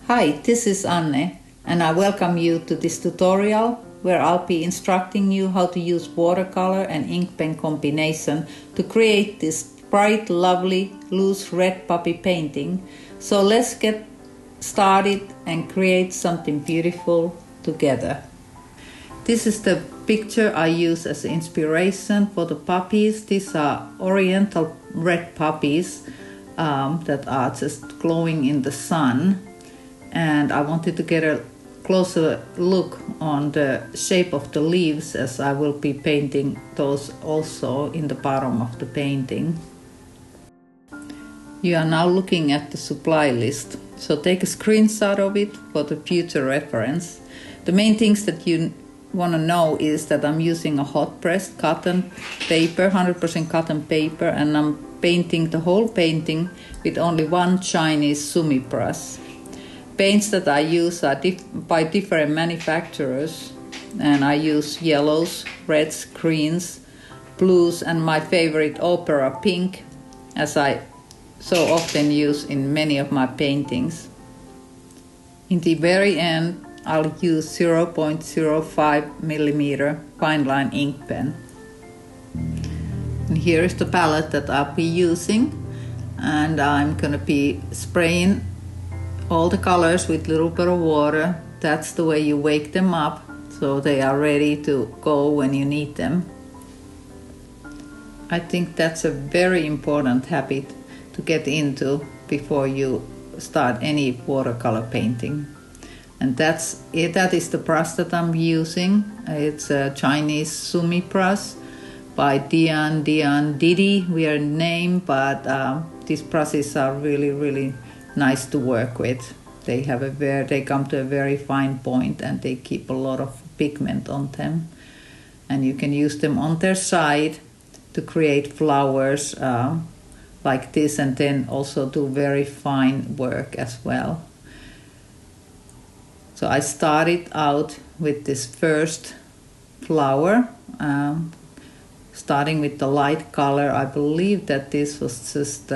Hi, this is Anne, and I welcome you to this tutorial where I'll be instructing you how to use watercolor and ink pen combination to create this bright, lovely, loose red puppy painting. So let's get started and create something beautiful together. This is the picture I use as inspiration for the puppies. These are oriental red puppies that are just glowing in the sun. And I wanted to get a closer look on the shape of the leaves, as I will be painting those also in the bottom of the painting. You are now looking at the supply list, so take a screenshot of it for the future reference. The main things that you want to know is that I'm using a hot pressed cotton paper, 100% cotton paper, and I'm painting the whole painting with only one Chinese sumi brush. Paints that I use are by different manufacturers, and I use yellows, reds, greens, blues, and my favorite opera pink, as I so often use in many of my paintings. In the very end, I'll use 0.05 millimeter fine line ink pen. And here is the palette that I'll be using, and I'm gonna be spraying all the colors with a little bit of water. That's the way you wake them up, so they are ready to go when you need them. I think that's a very important habit to get into before you start any watercolor painting. And that is the brush that I'm using. It's a Chinese sumi brush by Dian Didi, weird name, but these brushes are really nice to work with. They come to a very fine point, and they keep a lot of pigment on them. And you can use them on their side to create flowers like this, and then also do very fine work as well. So I started out with this first flower, starting with the light color. I believe that this was just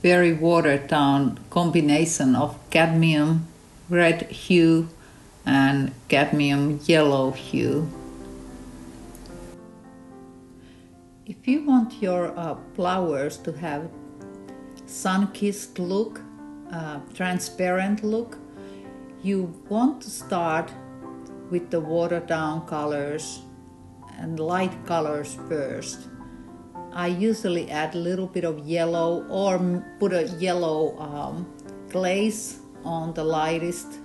very watered down combination of cadmium red hue and cadmium yellow hue. If you want your flowers to have sun-kissed look, transparent look, you want to start with the watered down colors and light colors first. I usually add a little bit of yellow or put a yellow glaze on the lightest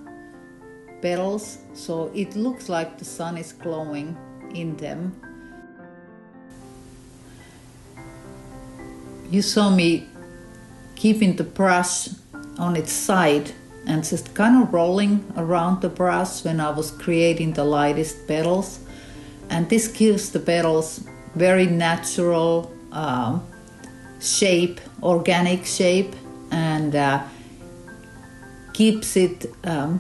petals, so it looks like the sun is glowing in them. You saw me keeping the brush on its side and just kind of rolling around the brush when I was creating the lightest petals. And this gives the petals very natural shape, organic shape, and keeps it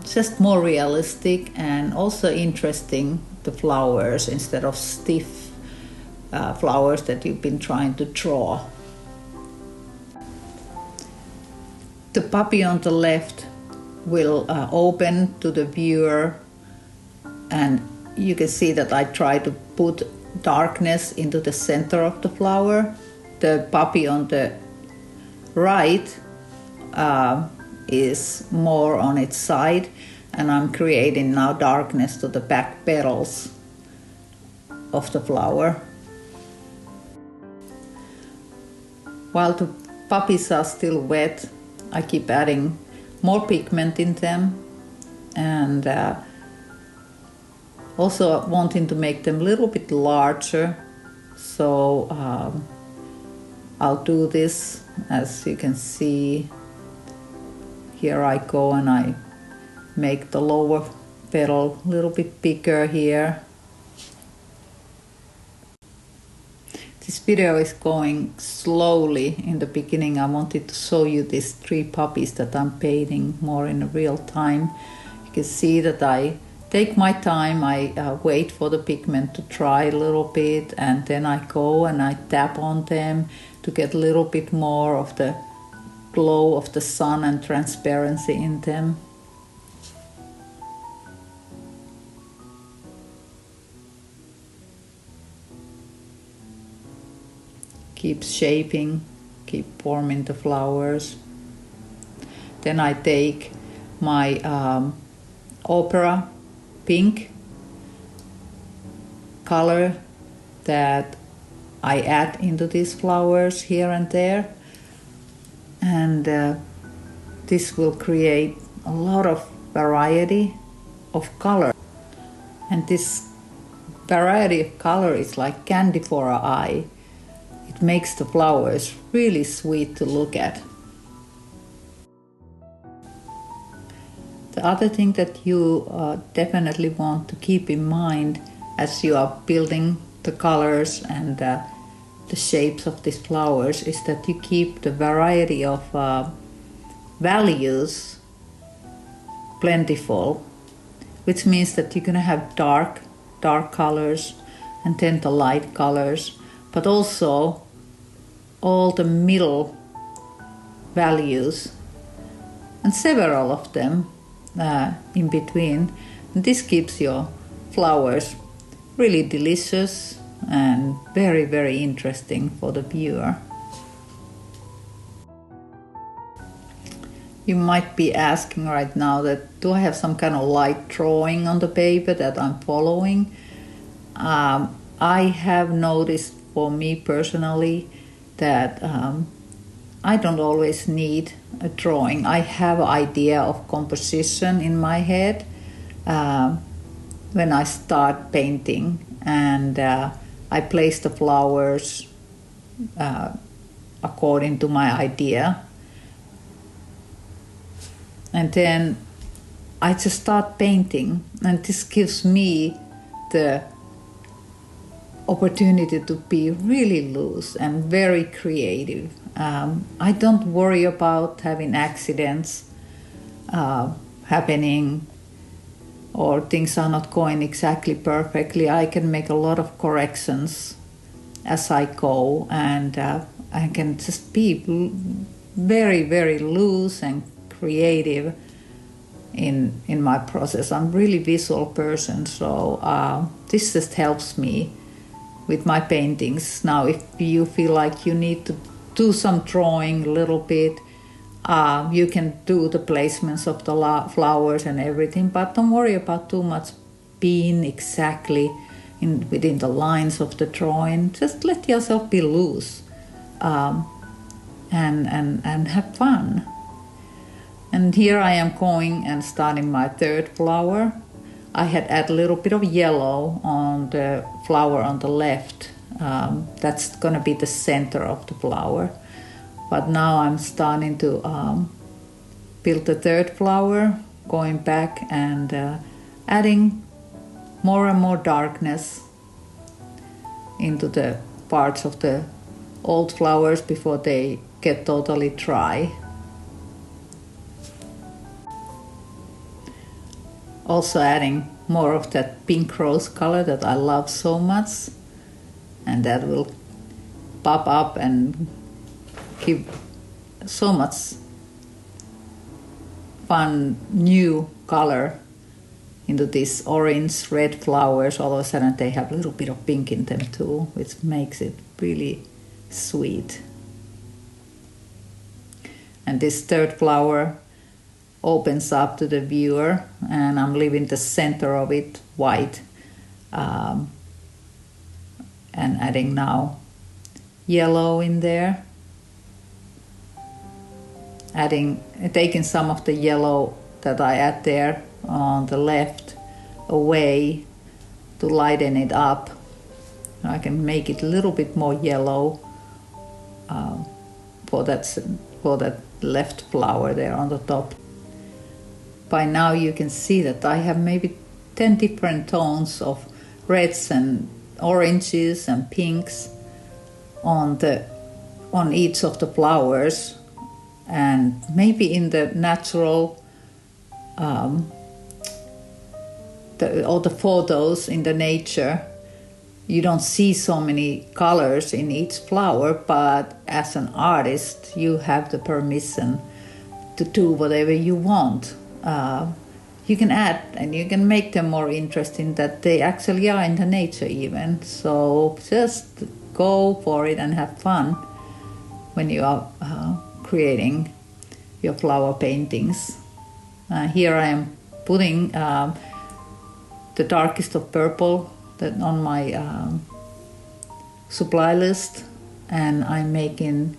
just more realistic and also interesting, the flowers, instead of stiff flowers that you've been trying to draw. The puppy on the left will open to the viewer, and you can see that I try to put darkness into the center of the flower. The puppy on the right is more on its side, and I'm creating now darkness to the back petals of the flower. While the puppies are still wet, I keep adding more pigment in them, and also wanting to make them a little bit larger. So I'll do this, as you can see. Here I go and I make the lower petal a little bit bigger here. This video is going slowly. In the beginning I wanted to show you these 3 puppies that I'm painting more in real time. You can see that I take my time, I wait for the pigment to dry a little bit, and then I go and I tap on them to get a little bit more of the glow of the sun and transparency in them. Keep shaping, keep forming the flowers. Then I take my opera pink color that I add into these flowers here and there, and this will create a lot of variety of color, and this variety of color is like candy for our eye. It makes the flowers really sweet to look at. The other thing that you definitely want to keep in mind as you are building the colors and the shapes of these flowers is that you keep the variety of values plentiful, which means that you're going to have dark colors and then the light colors, but also all the middle values and several of them in between. And this keeps your flowers really delicious and very, very interesting for the viewer. You might be asking right now that do I have some kind of light drawing on the paper that I'm following? I have noticed for me personally that I don't always need a drawing. I have an idea of composition in my head when I start painting, and I place the flowers according to my idea. And then I just start painting, and this gives me the opportunity to be really loose and very creative. I don't worry about having accidents happening or things are not going exactly perfectly. I can make a lot of corrections as I go, and I can just be very, very loose and creative in my process. I'm really visual person, so this just helps me with my paintings. Now, if you feel like you need to do some drawing a little bit, you can do the placements of the flowers and everything, but don't worry about too much being exactly within the lines of the drawing. Just let yourself be loose and have fun. And here I am going and starting my third flower. I had added a little bit of yellow on the flower on the left. That's going to be the center of the flower. But now I'm starting to build the third flower, going back and adding more and more darkness into the parts of the old flowers before they get totally dry. Also adding more of that pink rose color that I love so much, and that will pop up and give so much fun new color into these orange red flowers. All of a sudden they have a little bit of pink in them too, which makes it really sweet. And this third flower opens up to the viewer, and I'm leaving the center of it white, and adding now yellow in there, taking some of the yellow that I add there on the left away to lighten it up. I can make it a little bit more yellow for that left flower there on the top. By now you can see that I have maybe 10 different tones of reds and oranges and pinks on each of the flowers, and maybe in the natural or the photos in the nature you don't see so many colors in each flower, but as an artist, you have the permission to do whatever you want. You can add and you can make them more interesting that they actually are in the nature even. So just go for it and have fun when you are creating your flower paintings. Here I am putting the darkest of purple on my supply list, and I'm making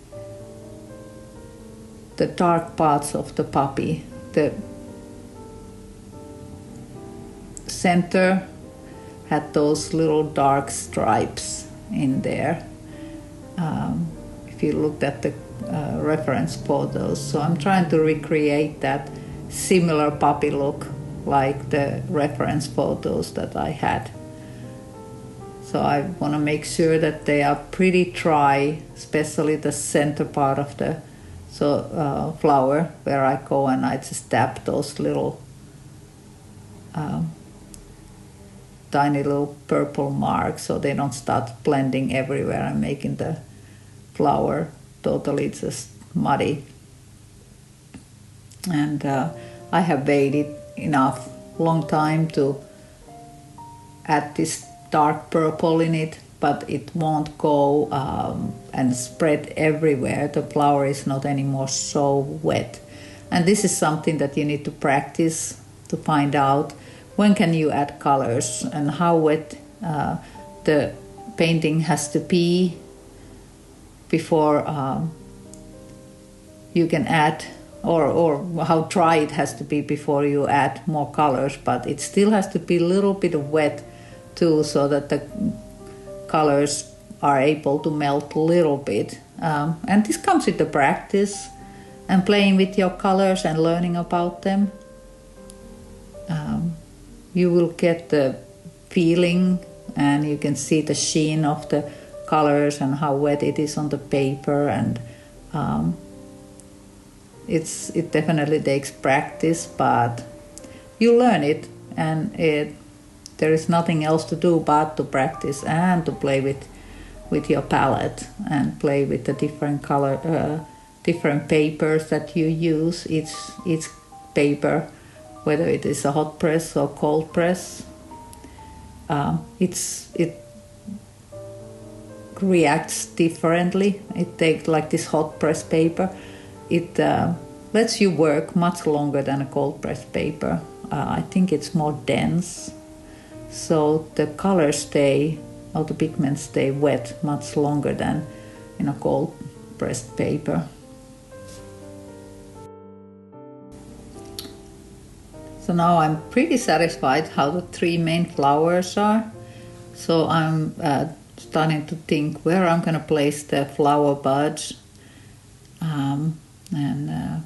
the dark parts of the poppy. The center had those little dark stripes in there. If you looked at the reference photos, so I'm trying to recreate that similar poppy look like the reference photos that I had. So I want to make sure that they are pretty dry, especially the center part of the flower, where I go and I just tap those little tiny little purple marks so they don't start blending everywhere and making the flower totally just muddy. And I have waited enough long time to add this dark purple in it, but it won't go and spread everywhere. The flower is not anymore so wet. And this is something that you need to practice to find out when can you add colors and how wet the painting has to be before you can add, or how dry it has to be before you add more colors, but it still has to be a little bit of wet too, so that the colors are able to melt a little bit. And this comes with the practice and playing with your colors and learning about them. You will get the feeling and you can see the sheen of the colors and how wet it is on the paper, and it definitely takes practice, but you learn it, and there is nothing else to do but to practice and to play with your palette and play with the different color, different papers that you use. Each paper, whether it is a hot press or cold press, it reacts differently. It takes, like this hot press paper, it lets you work much longer than a cold press paper. I think it's more dense, so the colors stay, or the pigments stay wet much longer than in a cold pressed paper. So now I'm pretty satisfied how the three main flowers are. So I'm starting to think where I'm going to place the flower buds, and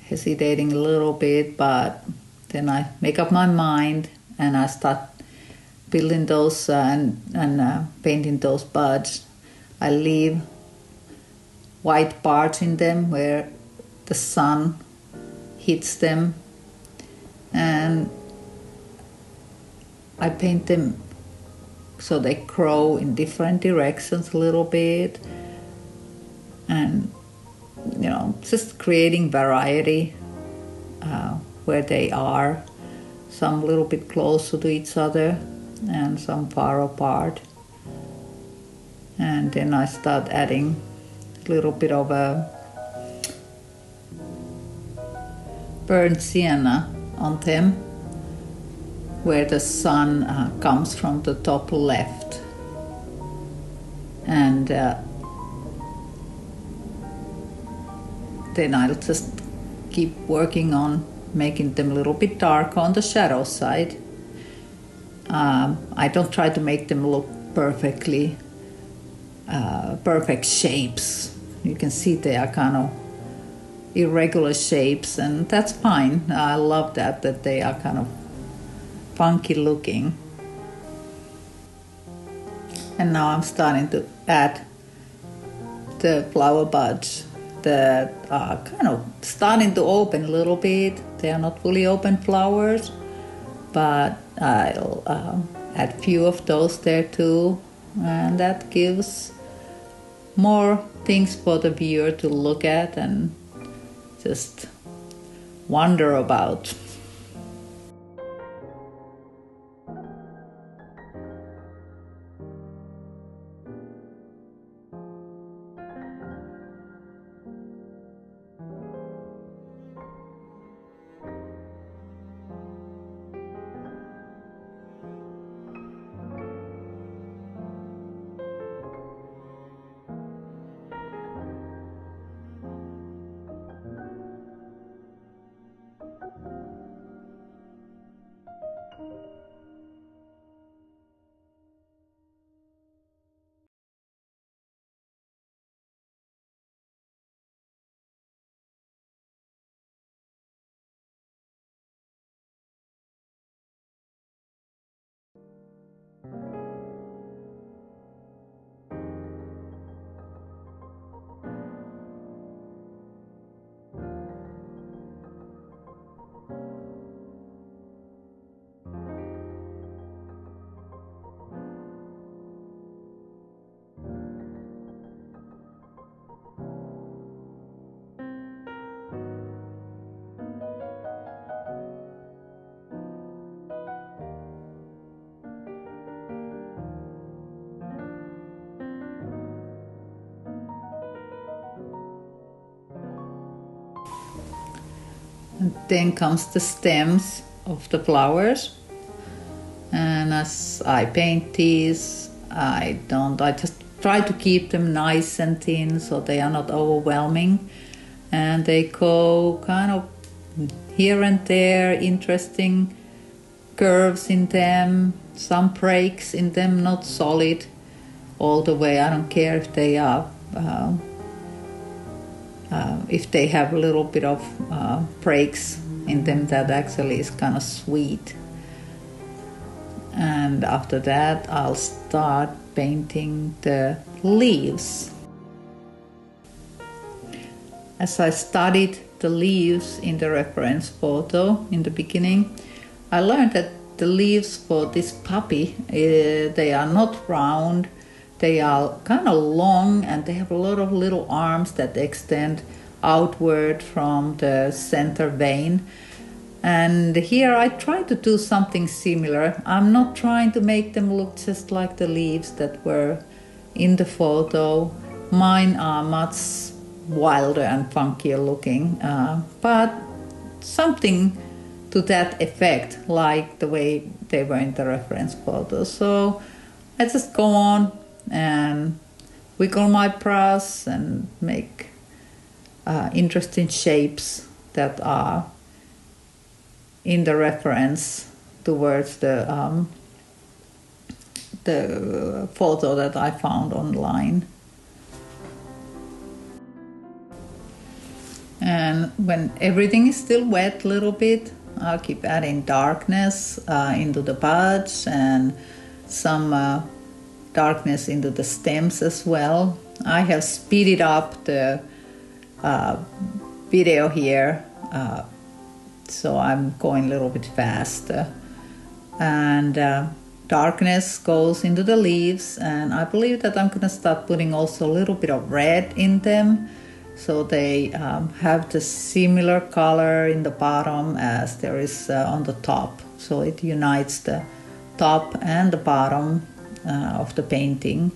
hesitating a little bit, but then I make up my mind and I start building those and painting those buds. I leave white parts in them where the sun hits them, and I paint them so they grow in different directions a little bit, and just creating variety where they are, some a little bit closer to each other and some far apart. And then I start adding a little bit of a burnt sienna on them where the sun comes from the top left, and then I'll just keep working on making them a little bit dark on the shadow side. I don't try to make them look perfectly perfect shapes. You can see they are kind of irregular shapes, and that's fine. I love that they are kind of funky looking. And now I'm starting to add the flower buds that are kind of starting to open a little bit. They are not fully open flowers, but I'll add few of those there too, and that gives more things for the viewer to look at and just wonder about. And then comes the stems of the flowers. And as I paint these, I just try to keep them nice and thin so they are not overwhelming. And they go kind of here and there, interesting curves in them, some breaks in them, not solid all the way. I don't care if they are if they have a little bit of breaks in them. That actually is kind of sweet. And after that I'll start painting the leaves. As I studied the leaves in the reference photo in the beginning, I learned that the leaves for this poppy, they are not round. They are kind of long and they have a lot of little arms that extend outward from the center vein. And here I try to do something similar. I'm not trying to make them look just like the leaves that were in the photo. Mine are much wilder and funkier looking, but something to that effect, like the way they were in the reference photo. So I just go on and wiggle my brush and make interesting shapes that are in the reference towards the photo that I found online. And when everything is still wet a little bit, I'll keep adding darkness into the buds and some darkness into the stems as well. I have speeded up the video here, so I'm going a little bit faster. And darkness goes into the leaves, and I believe that I'm going to start putting also a little bit of red in them, so they have the similar color in the bottom as there is on the top. So it unites the top and the bottom of the painting.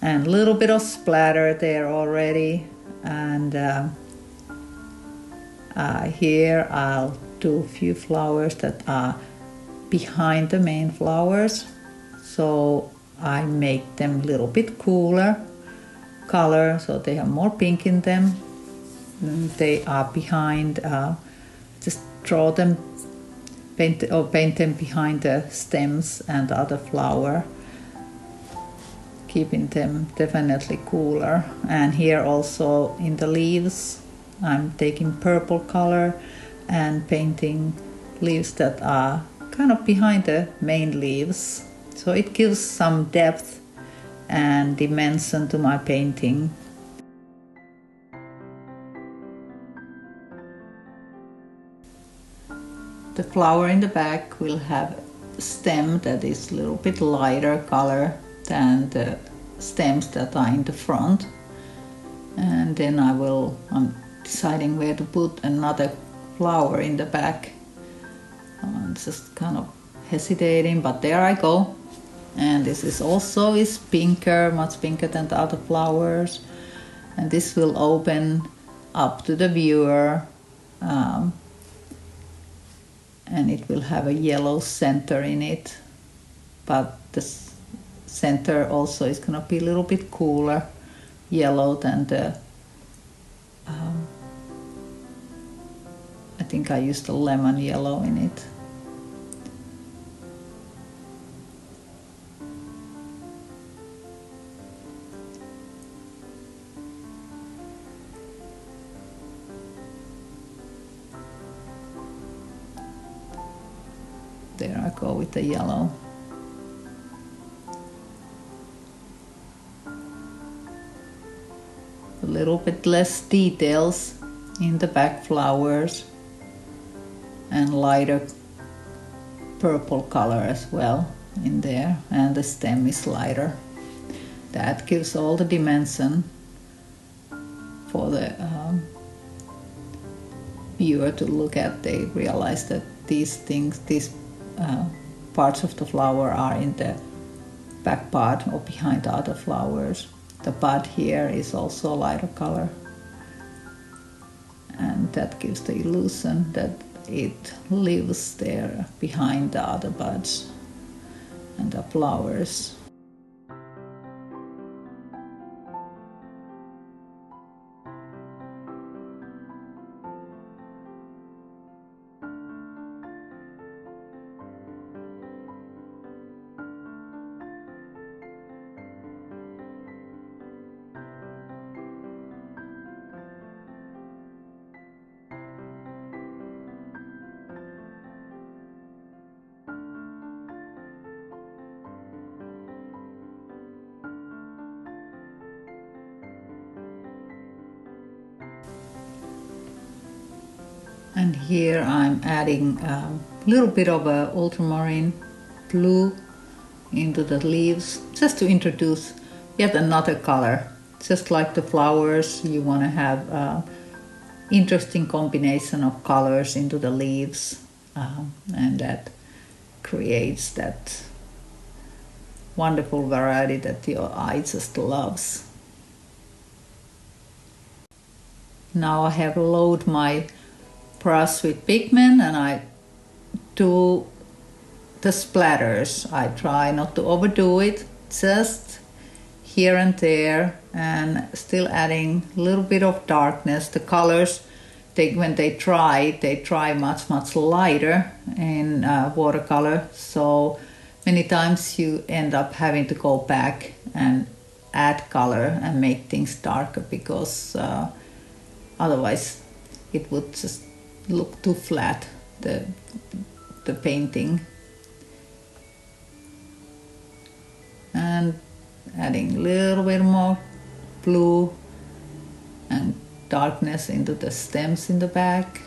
And a little bit of splatter there already. And here I'll do a few flowers that are behind the main flowers. So I make them a little bit cooler color, so they have more pink in them. They are behind, just draw them, paint them behind the stems and the other flower, keeping them definitely cooler. And here also in the leaves, I'm taking purple color and painting leaves that are kind of behind the main leaves. So it gives some depth and dimension to my painting. The flower in the back will have stem that is a little bit lighter color than the stems that are in the front. And then I'm deciding where to put another flower in the back. I'm just kind of hesitating, but there I go. And this is pinker, much pinker than the other flowers. And this will open up to the viewer. And it will have a yellow center in it. But the center also is going to be a little bit cooler yellow than the I think I used a lemon yellow in it. There I go with the yellow. A little bit less details in the back flowers and lighter purple color as well in there, and the stem is lighter. That gives all the dimension for the viewer to look at. They realize that these parts of the flower are in the back part or behind the other flowers. The bud here is also a lighter color, and that gives the illusion that it lives there behind the other buds and the flowers. And here I'm adding a little bit of a ultramarine blue into the leaves, just to introduce yet another color. Just like the flowers, you want to have an interesting combination of colors into the leaves, and that creates that wonderful variety that your eye just loves. Now I have loaded my brush with pigment and I do the splatters. I try not to overdo it, just here and there, and still adding a little bit of darkness. The colors, when they dry much lighter in watercolor, so many times you end up having to go back and add color and make things darker, because otherwise it would just look too flat, the painting. And adding a little bit more blue and darkness into the stems in the back.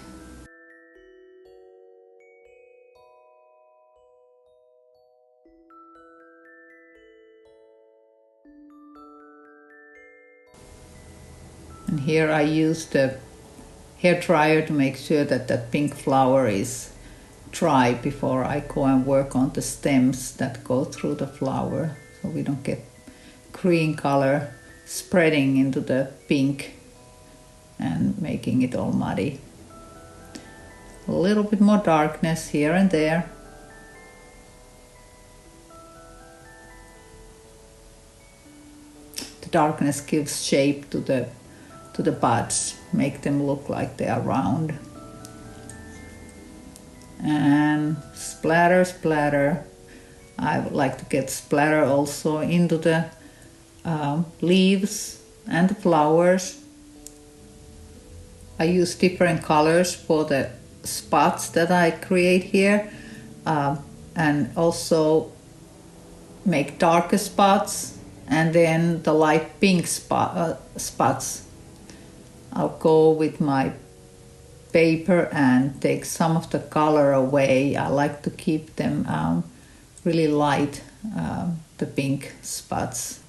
And here I use the hair dryer to make sure that that pink flower is dry before I go and work on the stems that go through the flower, so we don't get green color spreading into the pink and making it all muddy. A little bit more darkness here and there. The darkness gives shape to the buds, make them look like they are round. And splatter. I would like to get splatter also into the leaves and the flowers. I use different colors for the spots that I create here, and also make darker spots and then the light pink spots. I'll go with my paper and take some of the color away. I like to keep them really light, the pink spots.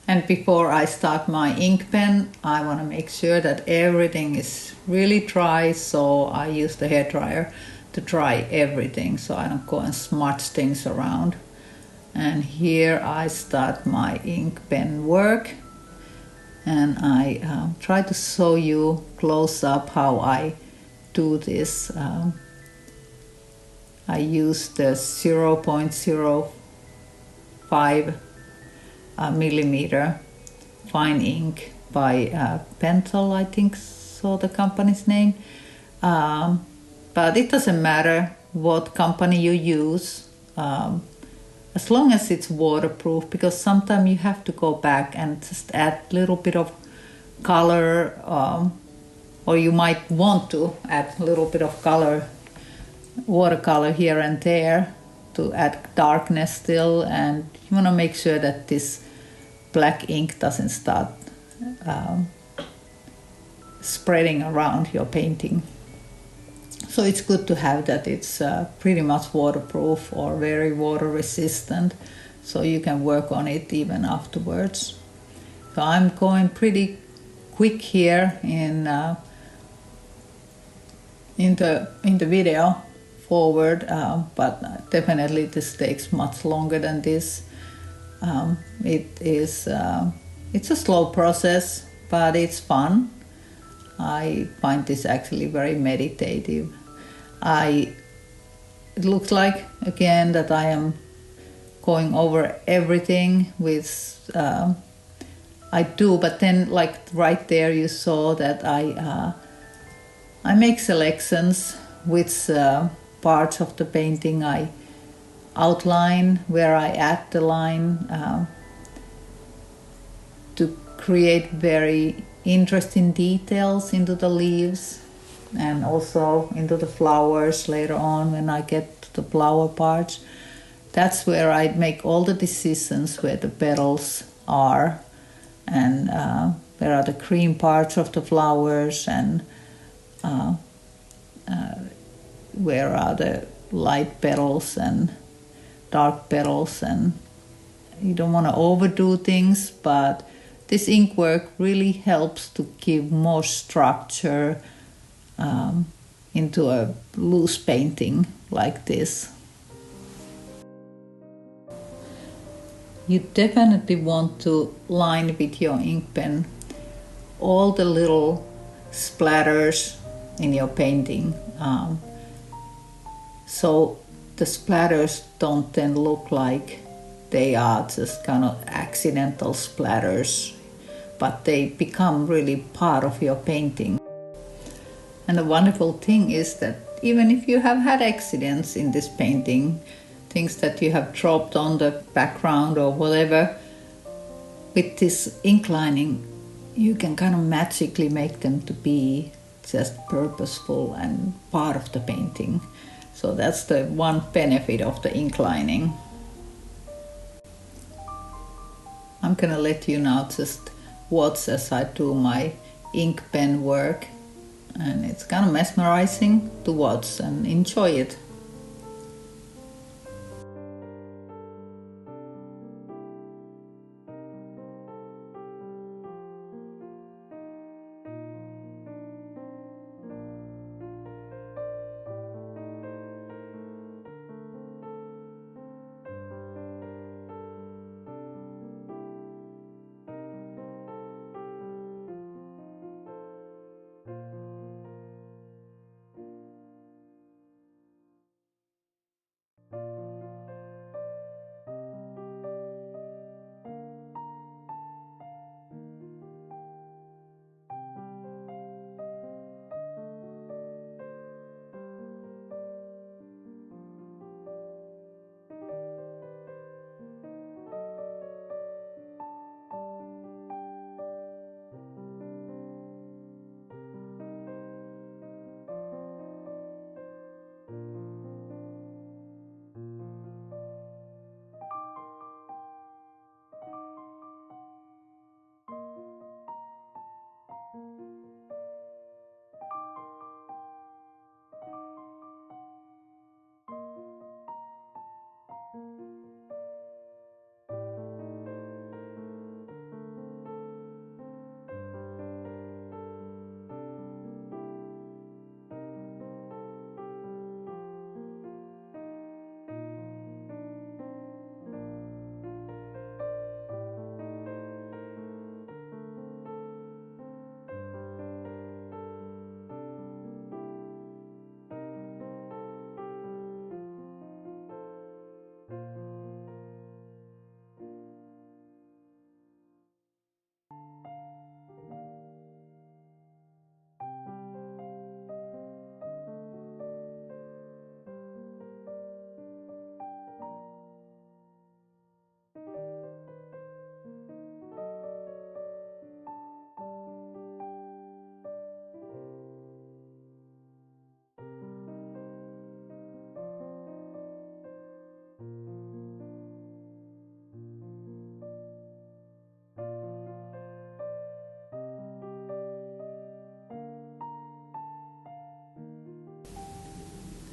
And before I start my ink pen, I want to make sure that everything is really dry, so I use the hairdryer to dry everything so I don't go and smudge things around. And here I start my ink pen work, and I try to show you close up how I do this. I use the 0.05 millimeter fine ink by Pentel, I think so the company's name. But it doesn't matter what company you use, as long as it's waterproof, because sometimes you have to go back and just add a little bit of color, or you might want to add a little bit of color, watercolor here and there to add darkness still, and you want to make sure that this black ink doesn't start spreading around your painting. So it's good to have that it's pretty much waterproof or very water resistant, so you can work on it even afterwards. So I'm going pretty quick here in the video forward, but definitely this takes much longer than this. It's a slow process, but it's fun. I find this actually very meditative. It looks like again that I am going over everything with I do, but then like right there you saw that I make selections which parts of the painting I outline, where I add the line to create very interesting details into the leaves and also into the flowers later on when I get to the flower parts. That's where I make all the decisions where the petals are, and where are the cream parts of the flowers, and where are the light petals and dark petals. And you don't want to overdo things, but this ink work really helps to give more structure into a loose painting like this. You definitely want to line with your ink pen all the little splatters in your painting, so the splatters don't then look like they are just kind of accidental splatters, but they become really part of your painting. And the wonderful thing is that even if you have had accidents in this painting, things that you have dropped on the background or whatever, with this ink lining, you can kind of magically make them to be just purposeful and part of the painting. So that's the one benefit of the ink lining. I'm gonna let you now just watch as I do my ink pen work, and it's kind of mesmerizing to watch and enjoy it.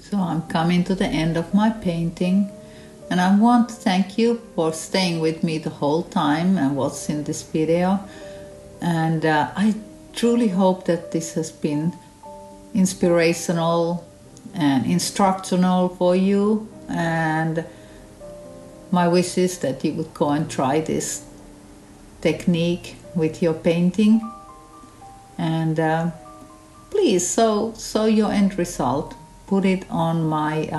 So I'm coming to the end of my painting, and I want to thank you for staying with me the whole time and watching this video. And I truly hope that this has been inspirational and instructional for you, and my wish is that you would go and try this technique with your painting. And please show your end result. Put it on my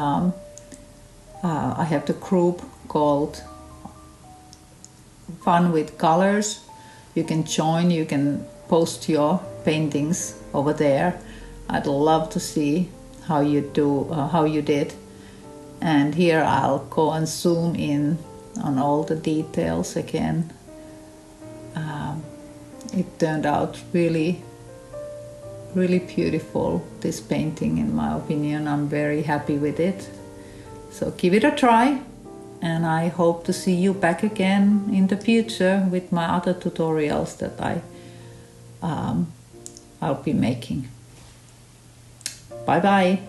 I have the group called Fun with Colors. You can join, you can post your paintings over there. I'd love to see how you did. And here I'll go and zoom in on all the details again. It turned out really beautiful, this painting, in my opinion. I'm very happy with it. So give it a try, and I hope to see you back again in the future with my other tutorials that I'll be making. Bye bye.